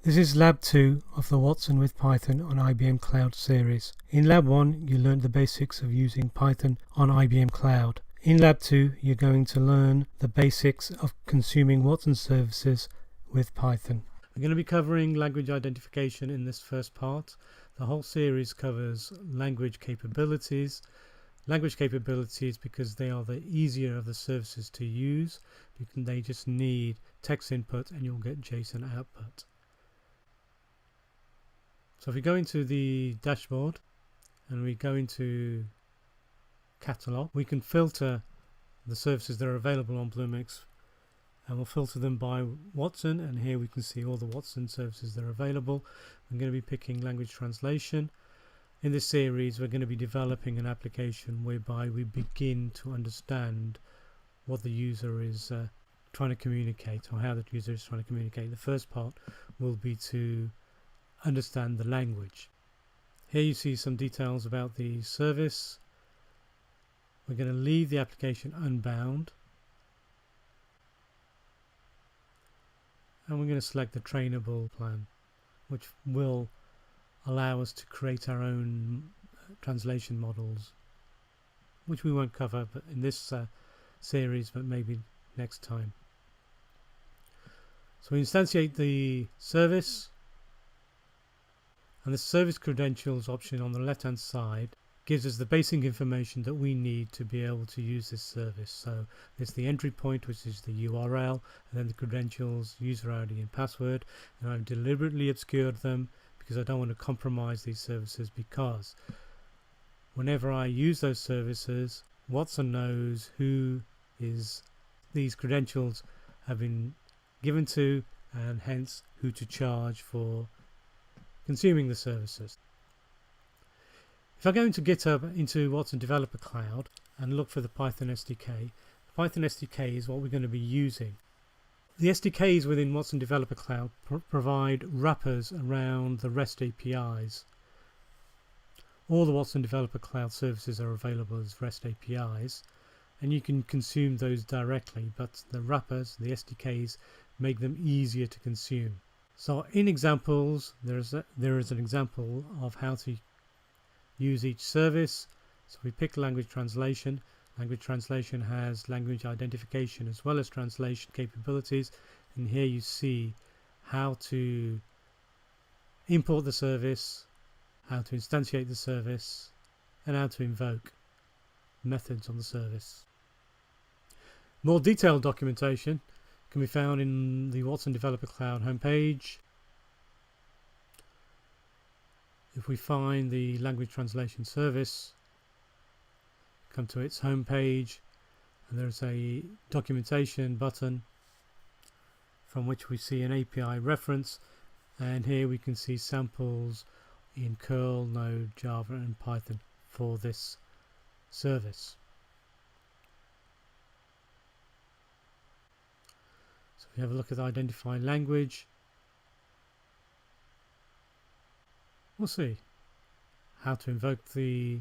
This is Lab 2 of the Watson with Python on IBM Cloud series. In Lab 1 you learned the basics of using Python on IBM Cloud. In Lab 2 you're going to learn the basics of consuming Watson services with Python. We're going to be covering language identification in this first part. The whole series covers language capabilities. Language capabilities because they are the easier of the services to use. They just need text input and you'll get JSON output. So if we go into the dashboard and we go into catalog, we can filter the services that are available on bluemix, and we'll filter them by Watson, and here we can see all the Watson services that are available. I'm going to be picking language translation. In this series we're going to be developing an application whereby we begin to understand what the user is trying to communicate, or how the user is trying to communicate. The first part will be to understand the language. Here you see some details about the service. We're going to leave the application unbound, and we're going to select the trainable plan, which will allow us to create our own translation models, which we won't cover but in this series, but maybe next time. So we instantiate the service, and the service credentials option on the left hand side gives us the basic information that we need to be able to use this service. So there's the entry point, which is the URL, and then the credentials, user ID and password, and I've deliberately obscured them because I don't want to compromise these services, because whenever I use those services, Watson knows who is these credentials have been given to, and hence who to charge for consuming the services. If I go into GitHub, into Watson Developer Cloud, and look for the Python SDK, the Python SDK is what we're going to be using. The SDKs within Watson Developer Cloud provide wrappers around the REST APIs. All the Watson Developer Cloud services are available as REST APIs, and you can consume those directly, but the wrappers, the SDKs, make them easier to consume. So in examples, there is an example of how to use each service. So we pick language translation. Language translation has language identification as well as translation capabilities, and here you see how to import the service, how to instantiate the service, and how to invoke methods on the service. More detailed documentation can be found in the Watson Developer Cloud homepage. If we find the language translation service, come to its homepage, and there's a documentation button from which we see an API reference, and here we can see samples in Curl, Node, Java and Python for this service. So if we have a look at the identify language, we'll see how to invoke the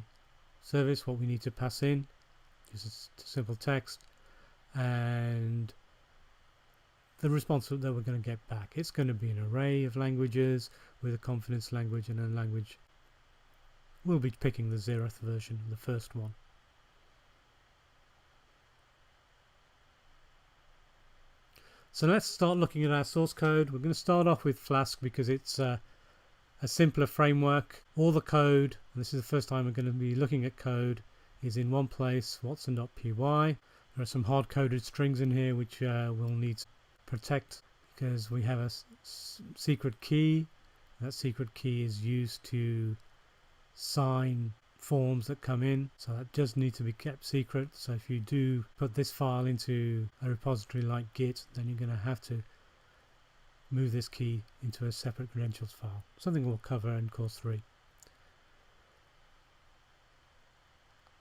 service, what we need to pass in, just a simple text, and the response that we're going to get back. It's going to be an array of languages with a confidence language and a language. We'll be picking the 0th version, the first one. So let's start looking at our source code. We're going to start off with Flask because it's a simpler framework. All the code, and this is the first time we're going to be looking at code, is in one place, watson.py. There are some hard-coded strings in here which we'll need to protect because we have a secret key. That secret key is used to sign forms that come in, so that does need to be kept secret. So if you do put this file into a repository like Git, then you're going to have to move this key into a separate credentials file, something we'll cover in course 3.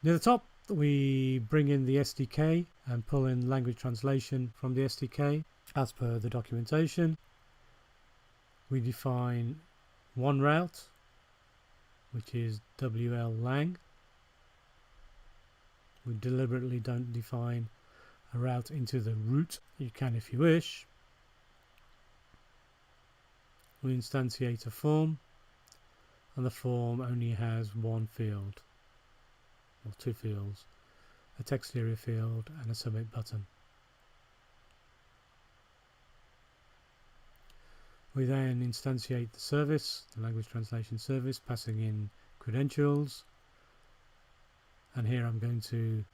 Near the top we bring in the SDK and pull in language translation from the SDK as per the documentation. We define one route, which is WL_lang. We deliberately don't define a route into the root. You can if you wish. we instantiate a form, and the form only has one field, or two fields, a text area field and a submit button. We then instantiate the service, the language translation service, passing in credentials, and here I'm going to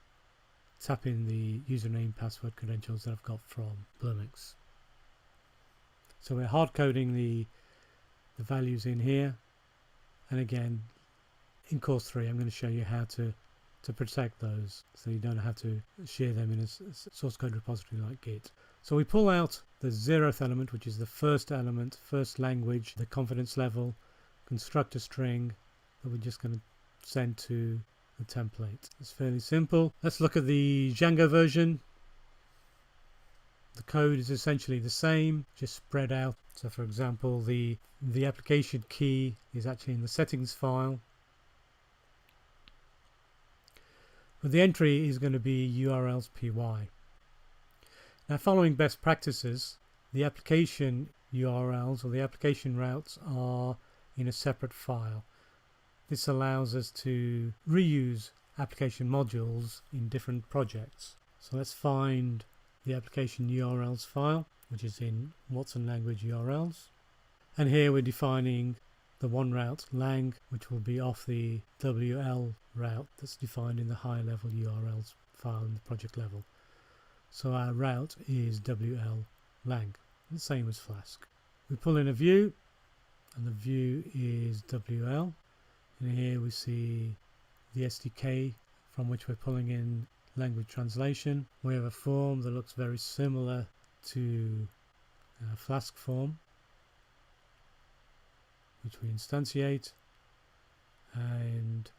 tap in the username, password, credentials that I've got from bluemix. So we're hard coding the values in here, and again in course 3 I'm going to show you how to protect those so you don't have to share them in a source code repository like Git. So we pull out the 0th element, which is the first element, first language, the confidence level, construct a string that we're just going to send to the template. It's fairly simple. Let's look at the Django version. The code is essentially the same, just spread out. So for example, the application key is actually in the settings file, but the entry is going to be URLs py. Now, following best practices, the application URLs or the application routes are in a separate file. This allows us to reuse application modules in different projects. So let's find the application URLs file, which is in Watson language URLs. And here we're defining the one route lang, which will be off the WL route that's defined in the high level URLs file in the project level. So our route is WL lang, the same as Flask. We pull in a view, and the view is WL. And here we see the SDK from which we're pulling in language translation. We have a form that looks very similar to a Flask form, which we instantiate, and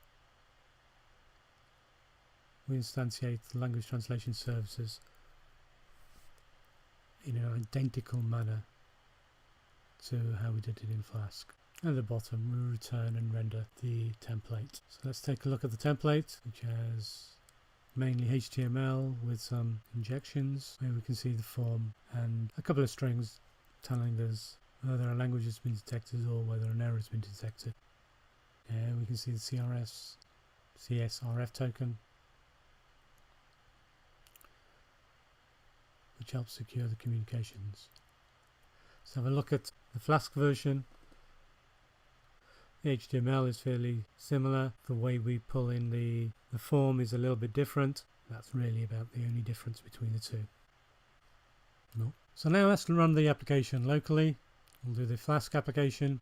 we instantiate the language translation services in an identical manner to how we did it in Flask. At the bottom we return and render the template. So let's take a look at the template, which has mainly HTML with some injections where we can see the form and a couple of strings telling us whether a language has been detected or whether an error has been detected. And we can see the CSRF token, which helps secure the communications. So have a look at the Flask version. The HTML is fairly similar. The way we pull in the form is a little bit different. That's really about the only difference between the two. No. So now let's run the application locally. We'll do the Flask application.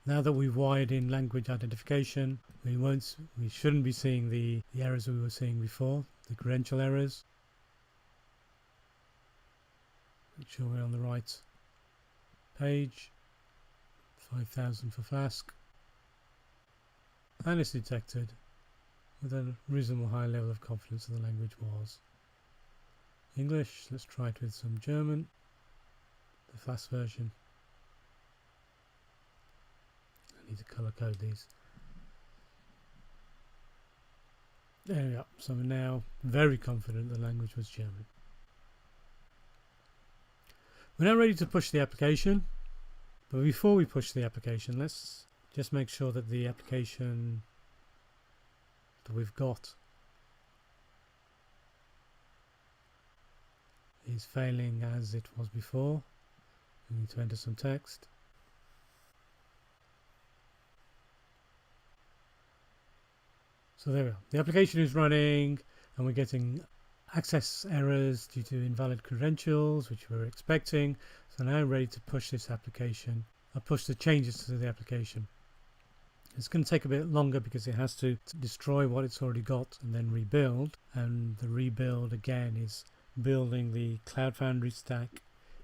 Now that we've wired in language identification, we shouldn't be seeing the errors we were seeing before, the credential errors. Make sure we're on the right page. 5000 for Flask, and it's detected with a reasonable high level of confidence that the language was English. Let's try it with some German, the Flask version. I need to color code these. There we go. So we're now very confident the language was German. We're now ready to push the application, but before we push the application, let's just make sure that the application that we've got is failing as it was before. We need to enter some text. So there we are. The application is running and we're getting access errors due to invalid credentials, which we were expecting. So now I'm ready to push this application. I'll push the changes to the application. It's going to take a bit longer because it has to destroy what it's already got and then rebuild. And the rebuild again is building the Cloud Foundry stack.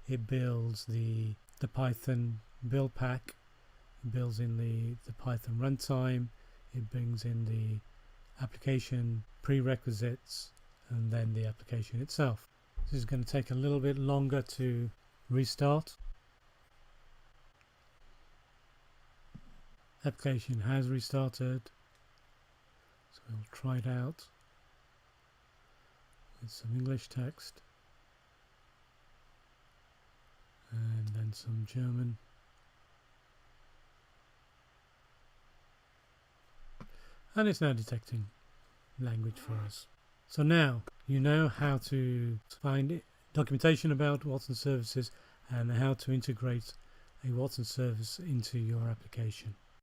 It builds the Python build pack. It builds in the Python runtime. It brings in the application prerequisites and then the application itself. This is going to take a little bit longer to restart. Application has restarted, so we'll try it out with some English text. and some German. And it's now detecting language for us. So now you know how to find documentation about Watson services and how to integrate a Watson service into your application.